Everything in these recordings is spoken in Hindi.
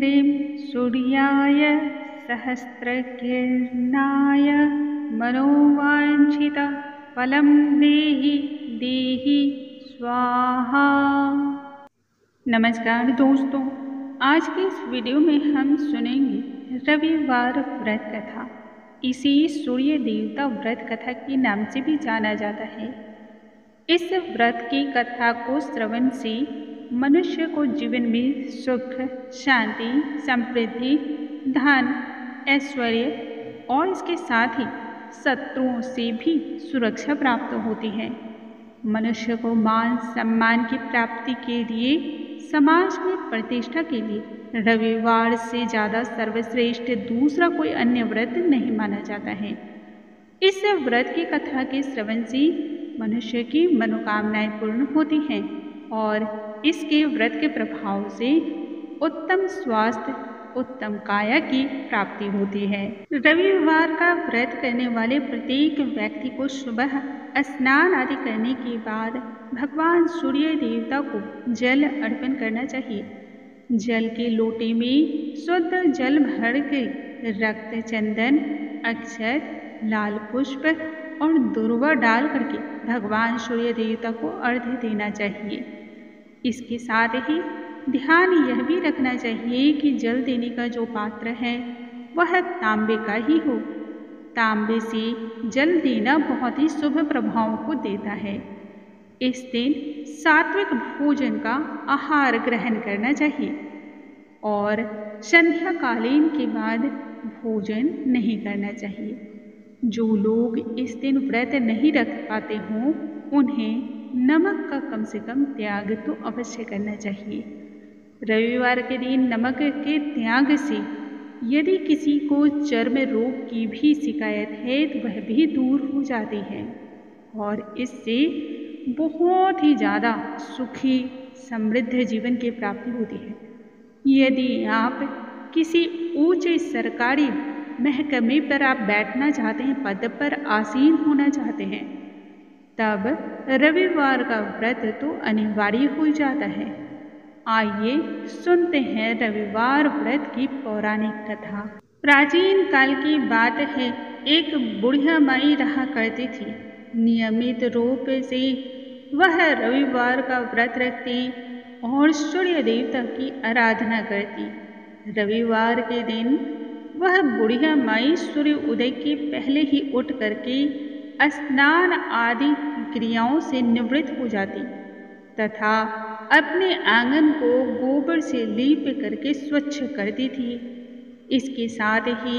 ह्रीं सूर्याय सहस्रकिरणाय मनोवाञ्छितफलं देहि देहि स्वाहा। नमस्कार दोस्तों, आज के इस वीडियो में हम सुनेंगे रविवार व्रत कथा। इसे सूर्य देवता व्रत कथा के नाम से भी जाना जाता है। इस व्रत की कथा को श्रवण से मनुष्य को जीवन में सुख, शांति, समृद्धि, धन, ऐश्वर्य और इसके साथ ही शत्रुओं से भी सुरक्षा प्राप्त होती है। मनुष्य को मान सम्मान की प्राप्ति के लिए, समाज में प्रतिष्ठा के लिए रविवार से ज़्यादा सर्वश्रेष्ठ दूसरा कोई अन्य व्रत नहीं माना जाता है। इस व्रत की कथा के श्रवण से मनुष्य की मनोकामनाएं पूर्ण होती हैं और इसके व्रत के प्रभाव से उत्तम स्वास्थ्य, उत्तम काया की प्राप्ति होती है। रविवार का व्रत करने वाले प्रत्येक व्यक्ति को सुबह स्नान आदि करने के बाद भगवान सूर्य देवता को जल अर्पण करना चाहिए। जल के लोटे में शुद्ध जल भर के रक्त, चंदन, अक्षत, लाल पुष्प और दुर्वा डाल करके भगवान सूर्य देवता को अर्घ्य देना चाहिए। इसके साथ ही ध्यान यह भी रखना चाहिए कि जल देने का जो पात्र है वह तांबे का ही हो। तांबे से जल देना बहुत ही शुभ प्रभाव को देता है। इस दिन सात्विक भोजन का आहार ग्रहण करना चाहिए और संध्या कालीन के बाद भोजन नहीं करना चाहिए। जो लोग इस दिन व्रत नहीं रख पाते हों उन्हें नमक का कम से कम त्याग तो अवश्य करना चाहिए। रविवार के दिन नमक के त्याग से यदि किसी को चर्म रोग की भी शिकायत है तो वह भी दूर हो जाती है और इससे बहुत ही ज़्यादा सुखी समृद्ध जीवन की प्राप्ति होती है। यदि आप किसी ऊंचे सरकारी महकमे पर आप बैठना चाहते हैं, पद पर आसीन होना चाहते हैं, तब रविवार का व्रत तो अनिवार्य हो जाता है। आइए सुनते हैं रविवार व्रत की पौराणिक कथा। प्राचीन काल की बात है, एक बुढ़िया माई रहा करती थी। नियमित रूप से वह रविवार का व्रत रखती और सूर्य देवता की आराधना करती। रविवार के दिन वह बुढ़िया माई सूर्य उदय के पहले ही उठ करके स्नान आदि क्रियाओं से निवृत्त हो जाती तथा अपने आंगन को गोबर से लीप करके स्वच्छ करती थी। इसके साथ ही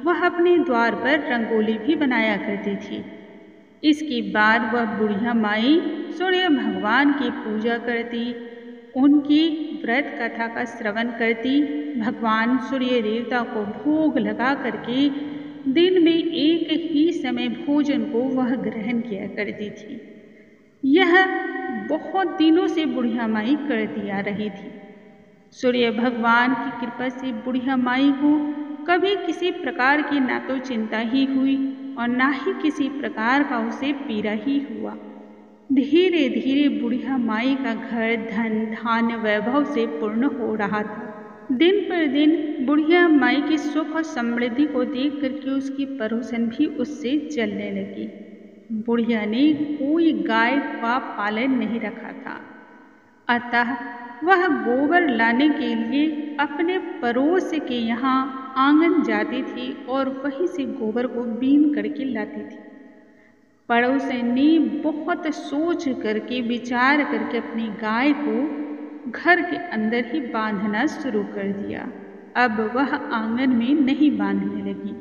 वह अपने द्वार पर रंगोली भी बनाया करती थी। इसके बाद वह बुढ़िया माई सूर्य भगवान की पूजा करती, उनकी व्रत कथा का श्रवण करती, भगवान सूर्य देवता को भोग लगा करके दिन में एक ही समय भोजन को वह ग्रहण किया करती थी। यह बहुत दिनों से बुढ़िया माई करती आ रही थी। सूर्य भगवान की कृपा से बुढ़िया माई को कभी किसी प्रकार की ना तो चिंता ही हुई और ना ही किसी प्रकार का उसे पीड़ा ही हुआ। धीरे धीरे बुढ़िया माई का घर धन धान्य वैभव से पूर्ण हो रहा था। दिन पर दिन बुढ़िया माई की सुख और समृद्धि को देख करके उसकी पड़ोसन भी उससे जलने लगी। बुढ़िया ने कोई गाय का पालन नहीं रखा था, अतः वह गोबर लाने के लिए अपने पड़ोस के यहाँ आंगन जाती थी और वहीं से गोबर को बीन करके लाती थी। पड़ोसन ने बहुत सोच करके विचार करके अपनी गाय को घर के अंदर ही बांधना शुरू कर दिया। अब वह आंगन में नहीं बांधने लगी।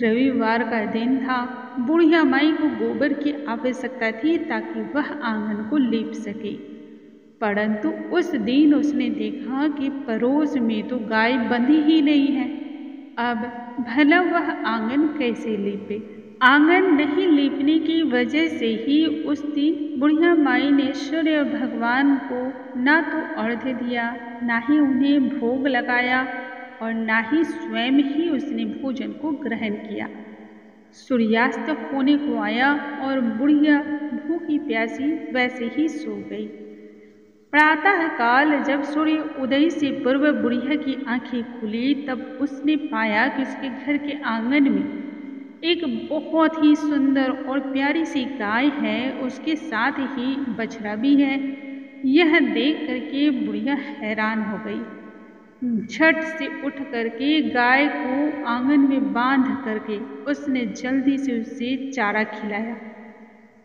रविवार का दिन था। बुढ़िया माई को गोबर की आवश्यकता थी ताकि वह आंगन को लीप सके, परंतु उस दिन उसने देखा कि पड़ोस में तो गाय बंधी ही नहीं है। अब भला वह आंगन कैसे लीपे? आंगन नहीं लीपने की वजह से ही उस दिन बुढ़िया माई ने सूर्य भगवान को ना तो अर्घ्य दिया, ना ही उन्हें भोग लगाया और ना ही स्वयं ही उसने भोजन को ग्रहण किया। सूर्यास्त होने को आया और बुढ़िया भूखी प्यासी वैसे ही सो गई। प्रातःकाल जब सूर्य उदय से पूर्व बुढ़िया की आंखें खुली, तब उसने पाया कि उसके घर के आंगन में एक बहुत ही सुंदर और प्यारी सी गाय है, उसके साथ ही बछड़ा भी है। यह देख करके बुढ़िया हैरान हो गई। झट से उठ करके गाय को आंगन में बांध करके उसने जल्दी से उसे चारा खिलाया।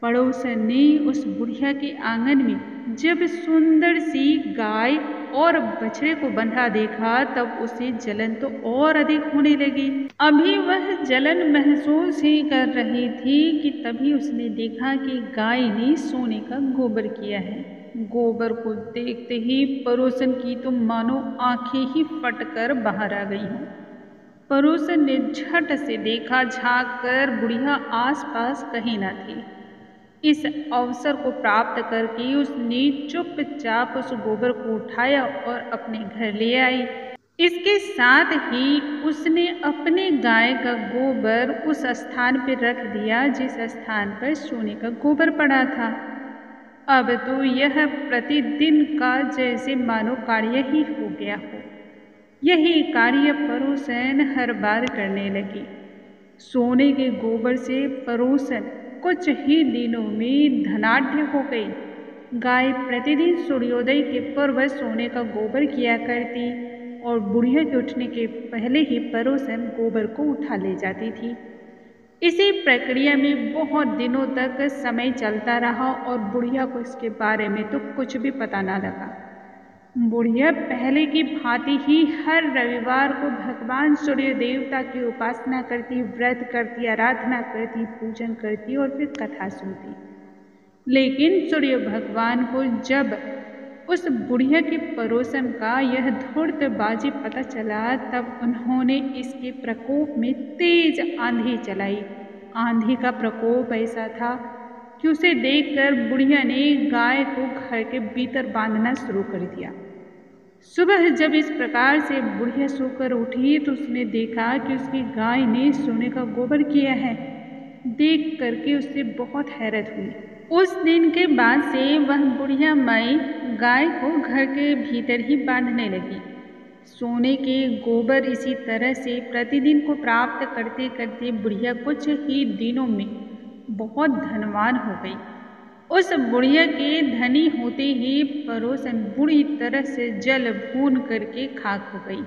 पड़ोसन ने उस बुढ़िया के आंगन में जब सुंदर सी गाय और बछड़े को बंधा देखा, तब उसे जलन तो और अधिक होने लगी। अभी वह जलन महसूस ही कर रही थी कि तभी उसने देखा कि गाय ने सोने का गोबर किया है। गोबर को देखते ही पड़ोसन की तो मानो आंखें ही फटकर बाहर आ गई हों। पड़ोसन ने झट से देखा, झांक कर बुढ़िया आसपास कहीं न थी। इस अवसर को प्राप्त करके उसने चुपचाप उस गोबर को उठाया और अपने घर ले आई। इसके साथ ही उसने अपने गाय का गोबर उस स्थान पर रख दिया जिस स्थान पर सोने का गोबर पड़ा था। अब तो यह प्रतिदिन का जैसे मानो कार्य ही हो गया हो। यही कार्य पड़ोसन हर बार करने लगी। सोने के गोबर से पड़ोसन कुछ ही दिनों में धनाढ्य हो गई। गाय प्रतिदिन सूर्योदय के पूर्व सोने का गोबर किया करती और बुढ़िया के उठने के पहले ही पड़ोसन गोबर को उठा ले जाती थी। इसी प्रक्रिया में बहुत दिनों तक समय चलता रहा और बुढ़िया को इसके बारे में तो कुछ भी पता ना लगा। बुढ़िया पहले की भांति ही हर रविवार को भगवान सूर्य देवता की उपासना करती, व्रत करती, आराधना करती, पूजन करती और फिर कथा सुनती। लेकिन सूर्य भगवान को जब उस बुढ़िया के पड़ोसन का यह धूर्तबाजी पता चला, तब उन्होंने इसके प्रकोप में तेज आंधी चलाई। आंधी का प्रकोप ऐसा था कि उसे देखकर बुढ़िया ने गाय को घर के भीतर बांधना शुरू कर दिया। सुबह जब इस प्रकार से बुढ़िया सोकर उठी तो उसने देखा कि उसकी गाय ने सोने का गोबर किया है। देख करके उससे बहुत हैरत हुई। उस दिन के बाद से वह बुढ़िया माई गाय को घर के भीतर ही बांधने लगी। सोने के गोबर इसी तरह से प्रतिदिन को प्राप्त करते करते बुढ़िया कुछ ही दिनों में बहुत धनवान हो गई। उस बुढ़िया के धनी होते ही पड़ोसन बुरी तरह से जल भून करके खाक हो गई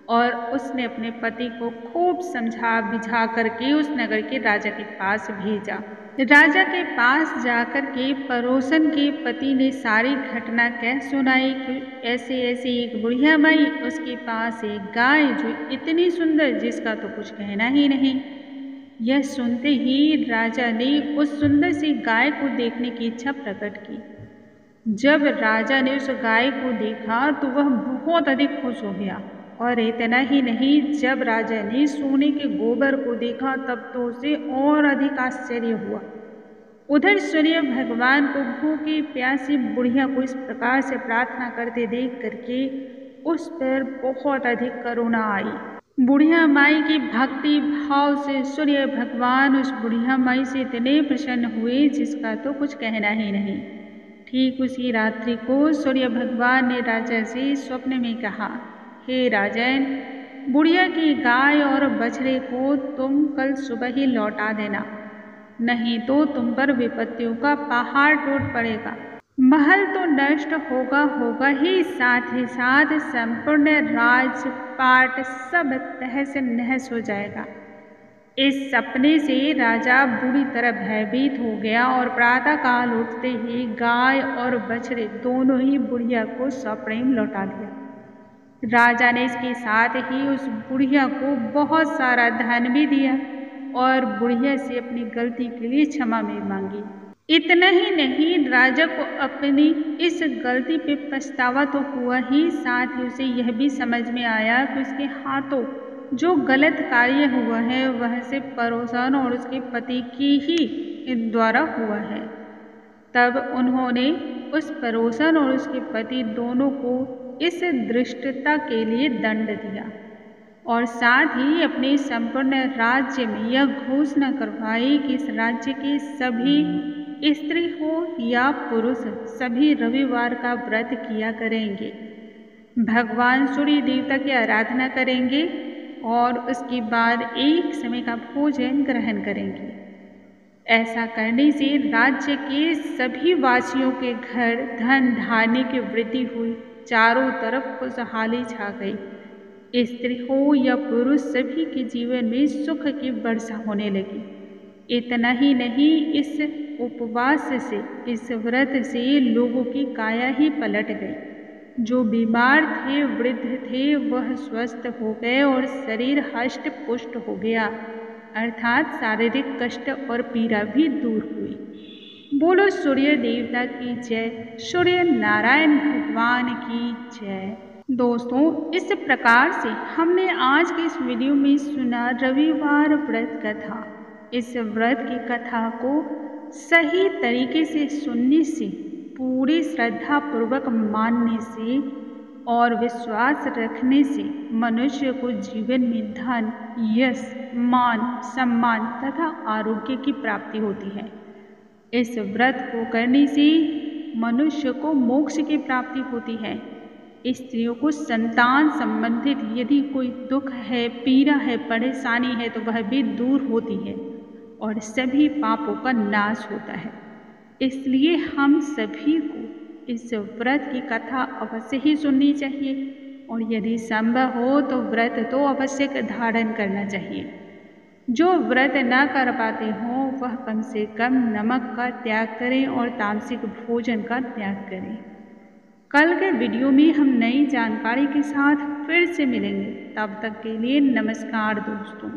और उसने अपने पति को खूब समझा बुझा करके उस नगर के राजा के पास भेजा। राजा के पास जाकर के पड़ोसन के पति ने सारी घटना कह सुनाई कि ऐसे ऐसे एक बुढ़िया माई, उसके पास एक गाय जो इतनी सुंदर जिसका तो कुछ कहना ही नहीं। यह सुनते ही राजा ने उस सुंदर सी गाय को देखने की इच्छा प्रकट की। जब राजा ने उस गाय को देखा तो वह बहुत अधिक खुश हो गया और इतना ही नहीं, जब राजा ने सोने के गोबर को देखा तब तो उसे और अधिक आश्चर्य हुआ। उधर सूर्य भगवान को भूखी प्यासी बुढ़िया को इस प्रकार से प्रार्थना करते देख करके उस पर बहुत अधिक करुणा आई। बुढ़िया माई की भक्ति भाव से सूर्य भगवान उस बुढ़िया माई से इतने प्रसन्न हुए जिसका तो कुछ कहना ही नहीं। ठीक उसी रात्रि को सूर्य भगवान ने राजा से स्वप्न में कहा, हे राजन, बुढ़िया की गाय और बछड़े को तुम कल सुबह ही लौटा देना, नहीं तो तुम पर विपत्तियों का पहाड़ टूट पड़ेगा। महल तो नष्ट होगा ही साथ संपूर्ण राजपाट सब तहस नहस हो जाएगा। इस सपने से राजा बुरी तरह भयभीत हो गया और प्रातःकाल उठते ही गाय और बछड़े दोनों ही बुढ़िया को सप्रेम लौटा दिया। राजा ने इसके साथ ही उस बुढ़िया को बहुत सारा धन भी दिया और बुढ़िया से अपनी गलती के लिए क्षमा भी मांगी। इतना ही नहीं, राजा को अपनी इस गलती पे पछतावा तो हुआ ही, साथ ही उसे यह भी समझ में आया कि उसके हाथों जो गलत कार्य हुआ है वह सिर्फ पड़ोसन और उसके पति की ही द्वारा हुआ है। तब उन्होंने उस पड़ोसन और उसके पति दोनों को इस धृष्टता के लिए दंड दिया और साथ ही अपने संपूर्ण राज्य में यह घोषणा करवाई कि इस राज्य के सभी स्त्री हो या पुरुष सभी रविवार का व्रत किया करेंगे। भगवान सूर्य देवता की आराधना करेंगे और उसके बाद एक समय का भोजन ग्रहण करेंगे। ऐसा करने से राज्य के सभी वासियों के घर धन धान्य की वृद्धि हुई, चारों तरफ खुशहाली छा गई। स्त्री हो या पुरुष सभी के जीवन में सुख की वर्षा होने लगी। इतना ही नहीं, इस उपवास से, इस व्रत से लोगों की काया ही पलट गई। जो बीमार थे, वृद्ध थे, वह स्वस्थ हो गए और शरीर हष्ट पुष्ट हो गया, अर्थात शारीरिक कष्ट और पीड़ा भी दूर हुई। बोलो सूर्य देवता की जय, सूर्य नारायण भगवान की जय। दोस्तों, इस प्रकार से हमने आज के इस वीडियो में सुना रविवार व्रत कथा। इस व्रत की कथा को सही तरीके से सुनने से, पूरी श्रद्धा पूर्वक मानने से और विश्वास रखने से मनुष्य को जीवन में धन, यश, मान, सम्मान तथा आरोग्य की प्राप्ति होती है। इस व्रत को करने से मनुष्य को मोक्ष की प्राप्ति होती है। स्त्रियों को संतान संबंधित यदि कोई दुख है, पीड़ा है, परेशानी है तो वह भी दूर होती है और सभी पापों का नाश होता है। इसलिए हम सभी को इस व्रत की कथा अवश्य ही सुननी चाहिए और यदि संभव हो तो व्रत तो अवश्य धारण करना चाहिए। जो व्रत न कर पाते हों वह कम से कम नमक का त्याग करें और तामसिक भोजन का त्याग करें। कल के वीडियो में हम नई जानकारी के साथ फिर से मिलेंगे। तब तक के लिए नमस्कार दोस्तों।